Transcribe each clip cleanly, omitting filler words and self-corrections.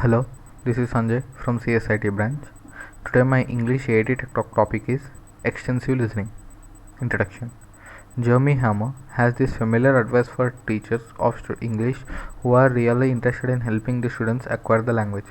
Hello, this is Sanjay from CSIT branch. Today my English AAT topic is extensive listening. Introduction. Jeremy Hammer has this familiar advice for teachers of English who are really interested in helping the students acquire the language.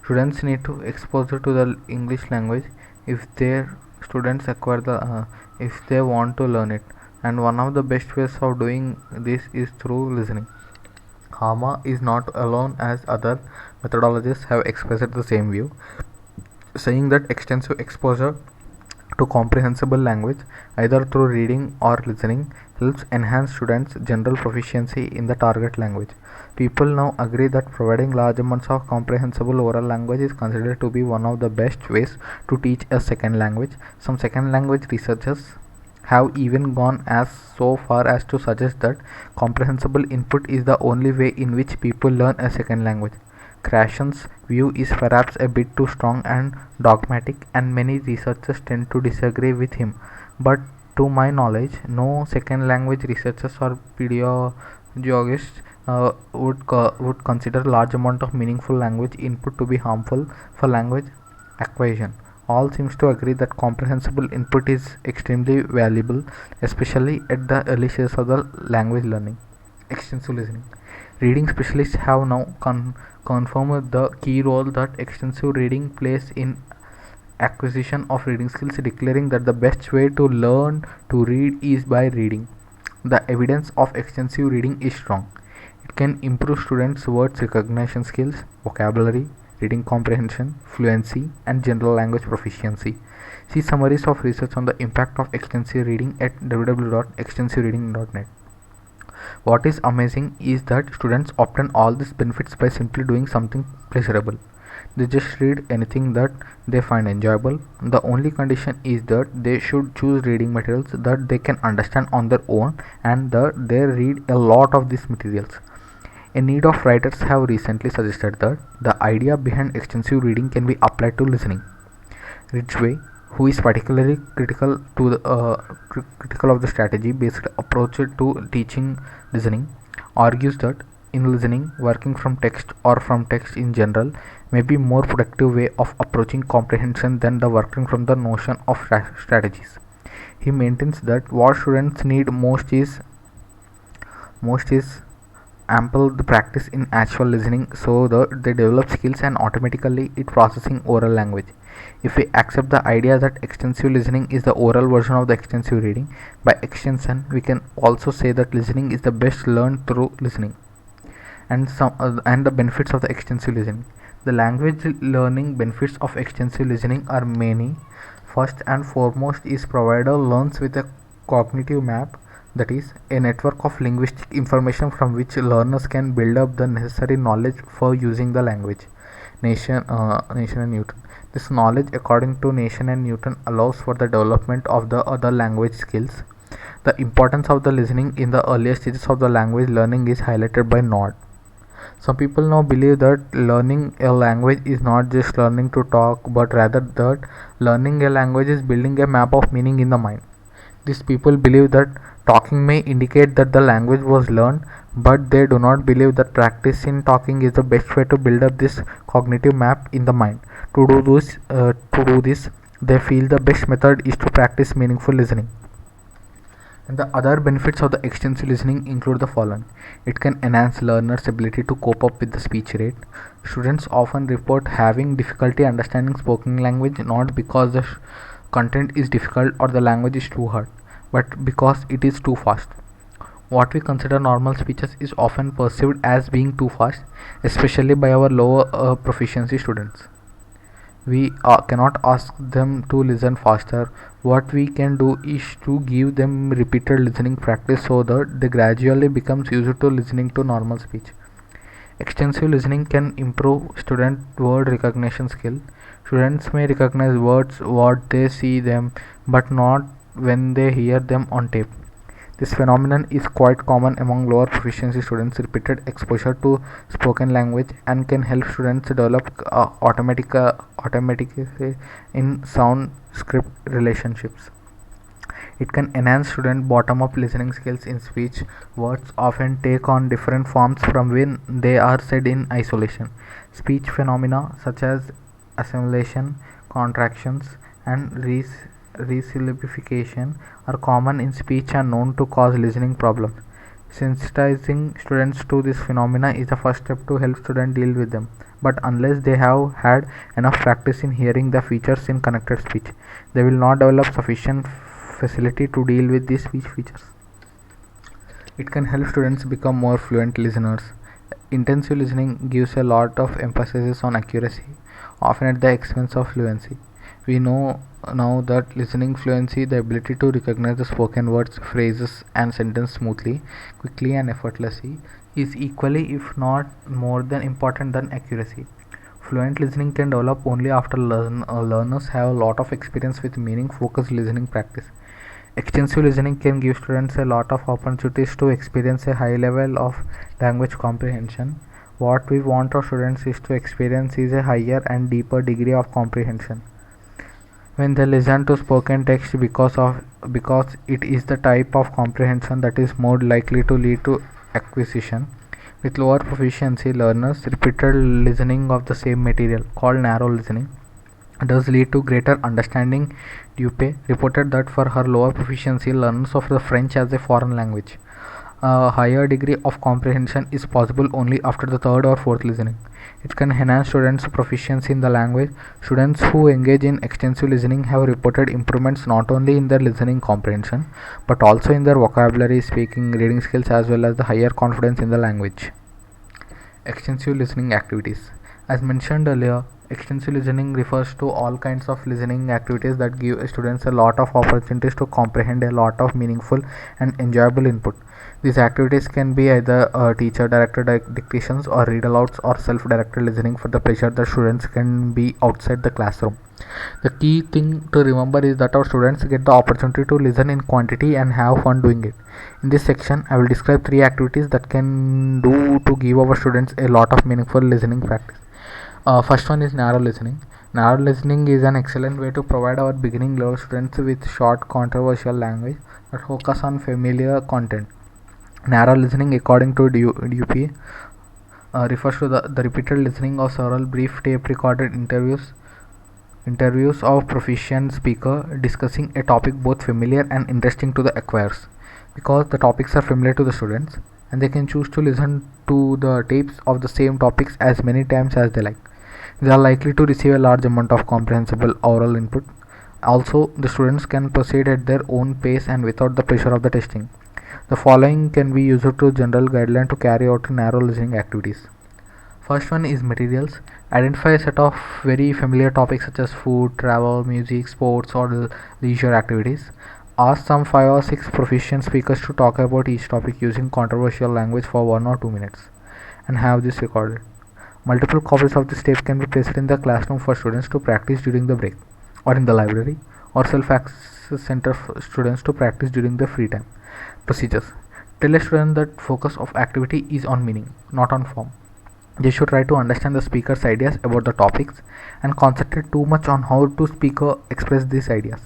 Students need to exposure to the English language if their students if they want to learn it, and one of the best ways of doing this is through listening. Hama is not alone, as other methodologists have expressed the same view, saying that extensive exposure to comprehensible language, either through reading or listening, helps enhance students' general proficiency in the target language. People now agree that providing large amounts of comprehensible oral language is considered to be one of the best ways to teach a second language. Some second language researchers have even gone as so far as to suggest that comprehensible input is the only way in which people learn a second language. Krashen's view is perhaps a bit too strong and dogmatic, and many researchers tend to disagree with him. But to my knowledge, no second language researchers or pedagogists would consider large amount of meaningful language input to be harmful for language acquisition. All seems to agree that comprehensible input is extremely valuable, especially at the early stages of the language learning. Extensive listening. Reading specialists have now confirmed the key role that extensive reading plays in acquisition of reading skills, declaring that the best way to learn to read is by reading. The evidence of extensive reading is strong. It can improve students' words recognition skills, vocabulary, reading comprehension, fluency, and general language proficiency. See summaries of research on the impact of extensive reading at www.extensivereading.net. What is amazing is that students obtain all these benefits by simply doing something pleasurable. They just read anything that they find enjoyable. The only condition is that they should choose reading materials that they can understand on their own, and that they read a lot of these materials. A need of writers have recently suggested that the idea behind extensive reading can be applied to listening. Ridgway, who is particularly critical of the strategy-based approach to teaching listening, argues that in listening, working from text or from text in general may be more productive way of approaching comprehension than the working from the notion of strategies. He maintains that what students need most is ample the practice in actual listening so that they develop skills and automatically it processing oral language. If we accept the idea that extensive listening is the oral version of the extensive reading, by extension we can also say that listening is the best learned through listening. And the benefits of the extensive listening. The language learning benefits of extensive listening are many. First and foremost is provider learns with a cognitive map, that is, a network of linguistic information from which learners can build up the necessary knowledge for using the language. Nation and Newton. This knowledge, according to Nation and Newton, allows for the development of the other language skills. The importance of the listening in the earlier stages of the language learning is highlighted by Nord. Some people now believe that learning a language is not just learning to talk, but rather that learning a language is building a map of meaning in the mind. These people believe that talking may indicate that the language was learned, but they do not believe that practice in talking is the best way to build up this cognitive map in the mind. To do this, they feel the best method is to practice meaningful listening. And the other benefits of the extensive listening include the following. It can enhance learners' ability to cope up with the speech rate. Students often report having difficulty understanding spoken language not because the content is difficult or the language is too hard, but because it is too fast. What we consider normal speeches is often perceived as being too fast, especially by our lower proficiency students. We cannot ask them to listen faster. What we can do is to give them repeated listening practice so that they gradually becomes used to listening to normal speech. Extensive listening can improve student word recognition skill. Students may recognize words what they see them, but not when they hear them on tape. This phenomenon is quite common among lower proficiency students. Repeated exposure to spoken language and can help students develop automatically in sound script relationships. It can enhance student bottom-up listening skills in speech. Words often take on different forms from when they are said in isolation. Speech phenomena such as assimilation, contractions, and resyllabification are common in speech and known to cause listening problems. Sensitizing students to this phenomena is the first step to help students deal with them. But unless they have had enough practice in hearing the features in connected speech, they will not develop sufficient facility to deal with these speech features. It can help students become more fluent listeners. Intensive listening gives a lot of emphasis on accuracy, often at the expense of fluency. We know now that listening fluency, the ability to recognize the spoken words, phrases, and sentence smoothly, quickly, and effortlessly, is equally, if not more than important than accuracy. Fluent listening can develop only after learners have a lot of experience with meaning focused listening practice. Extensive listening can give students a lot of opportunities to experience a high level of language comprehension. What we want our students is to experience is a higher and deeper degree of comprehension when they listen to spoken text because it is the type of comprehension that is more likely to lead to acquisition. With lower proficiency learners, repeated listening of the same material, called narrow listening, does lead to greater understanding. Dupe reported that for her lower proficiency learners of the French as a foreign language, a higher degree of comprehension is possible only after the third or fourth listening. It can enhance students' proficiency in the language. Students who engage in extensive listening have reported improvements not only in their listening comprehension but also in their vocabulary, speaking, reading skills, as well as the higher confidence in the language. Extensive listening activities. As mentioned earlier, extensive listening refers to all kinds of listening activities that give students a lot of opportunities to comprehend a lot of meaningful and enjoyable input. These activities can be either teacher directed dictations or read alouds or self directed listening for the pleasure that students can be outside the classroom. The key thing to remember is that our students get the opportunity to listen in quantity and have fun doing it. In this section, I will describe 3 activities that can do to give our students a lot of meaningful listening practice. First one is narrow listening. Narrow listening is an excellent way to provide our beginning level students with short, controversial language that focus on familiar content. Narrow listening, according to DUP, refers to the repeated listening of several brief tape recorded interviews of proficient speaker discussing a topic both familiar and interesting to the acquirers. Because the topics are familiar to the students and they can choose to listen to the tapes of the same topics as many times as they like, they are likely to receive a large amount of comprehensible oral input. Also, the students can proceed at their own pace and without the pressure of the testing. The following can be used to general guideline to carry out narrow listening activities. First one is materials. Identify a set of very familiar topics such as food, travel, music, sports, or leisure activities. Ask some 5 or 6 proficient speakers to talk about each topic using controversial language for 1 or 2 minutes and have this recorded. Multiple copies of this tape can be placed in the classroom for students to practice during the break, or in the library, or self-access center for students to practice during the free time. Procedures. Tell a student that focus of activity is on meaning, not on form. They should try to understand the speaker's ideas about the topics and concentrate too much on how to speaker express these ideas.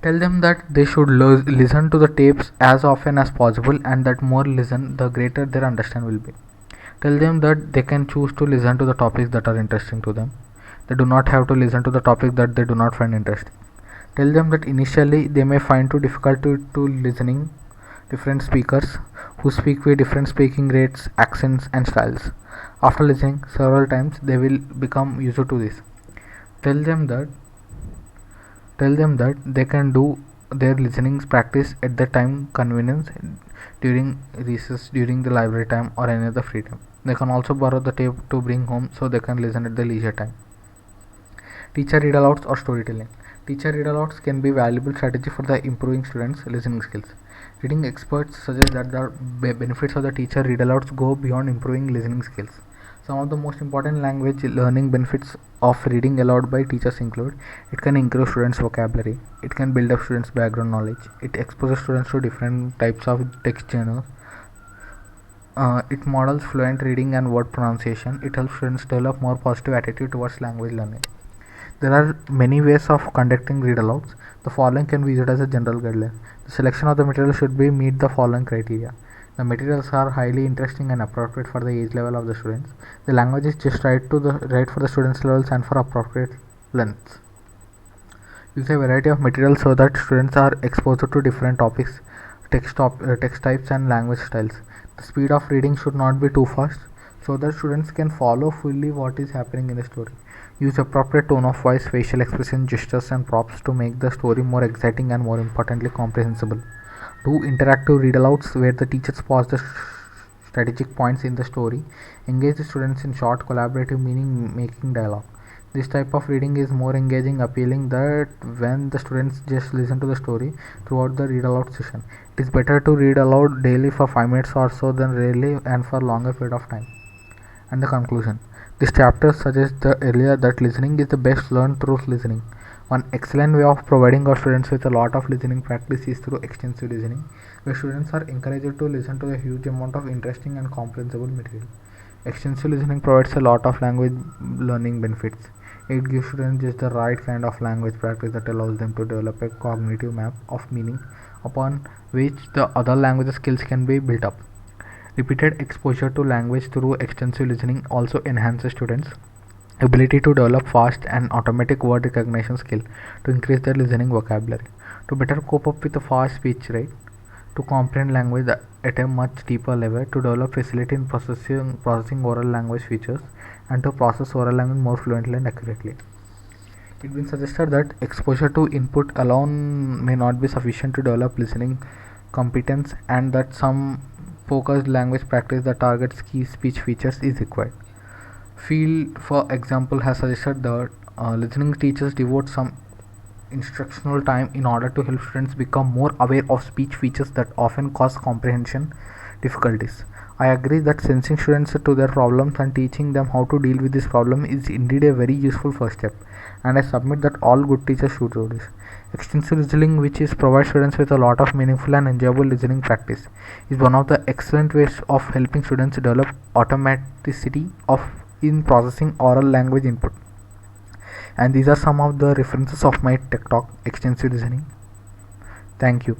Tell them that they should listen to the tapes as often as possible and that more listen, the greater their understanding will be. Tell them that they can choose to listen to the topics that are interesting to them. They do not have to listen to the topics that they do not find interesting. Tell them that initially they may find too difficult to listening different speakers who speak with different speaking rates, accents, and styles. After listening several times, they will become used to this. Tell them that they can do their listening practice at the time convenience during recess, during the library time, or any other free time. They can also borrow the tape to bring home so they can listen at the leisure time. Teacher read alouds or storytelling. Teacher read alouds can be valuable strategy for the improving students' listening skills. Reading experts suggest that the benefits of the teacher read alouds go beyond improving listening skills. Some of the most important language learning benefits of reading aloud by teachers include: it can improve students' vocabulary, it can build up students' background knowledge, it exposes students to different types of text genres, it models fluent reading and word pronunciation, it helps students develop more positive attitude towards language learning. There are many ways of conducting read alouds. The following can be used as a general guideline. The selection of the material should be meet the following criteria. The materials are highly interesting and appropriate for the age level of the students. The language is just right for the students' levels and for appropriate lengths. Use a variety of materials so that students are exposed to different topics, text types and language styles. The speed of reading should not be too fast so that students can follow fully what is happening in the story. Use appropriate tone of voice, facial expression, gestures and props to make the story more exciting and more importantly comprehensible. Do interactive read alouds where the teachers pause the strategic points in the story. Engage the students in short collaborative meaning making dialogue. This type of reading is more engaging, appealing that when the students just listen to the story throughout the read aloud session. It is better to read aloud daily for 5 minutes or so than rarely and for longer period of time. And the conclusion. This chapter suggests the earlier that listening is the best learned through listening. One excellent way of providing our students with a lot of listening practice is through extensive listening, where students are encouraged to listen to a huge amount of interesting and comprehensible material. Extensive listening provides a lot of language learning benefits. It gives students just the right kind of language practice that allows them to develop a cognitive map of meaning upon which the other language skills can be built up. Repeated exposure to language through extensive listening also enhances students' ability to develop fast and automatic word recognition skill to increase their listening vocabulary, to better cope up with the fast speech rate, to comprehend language at a much deeper level, to develop facility in processing oral language features, and to process oral language more fluently and accurately. It's been suggested that exposure to input alone may not be sufficient to develop listening competence and that some focused language practice that targets key speech features is required. Field, for example, has suggested that listening teachers devote some instructional time in order to help students become more aware of speech features that often cause comprehension difficulties. I agree that sensing students to their problems and teaching them how to deal with this problem is indeed a very useful first step, and I submit that all good teachers should do this. Extensive listening, which is provide students with a lot of meaningful and enjoyable listening practice, is one of the excellent ways of helping students develop automaticity of in processing oral language input. And these are some of the references of my tech talk extensive listening. Thank you.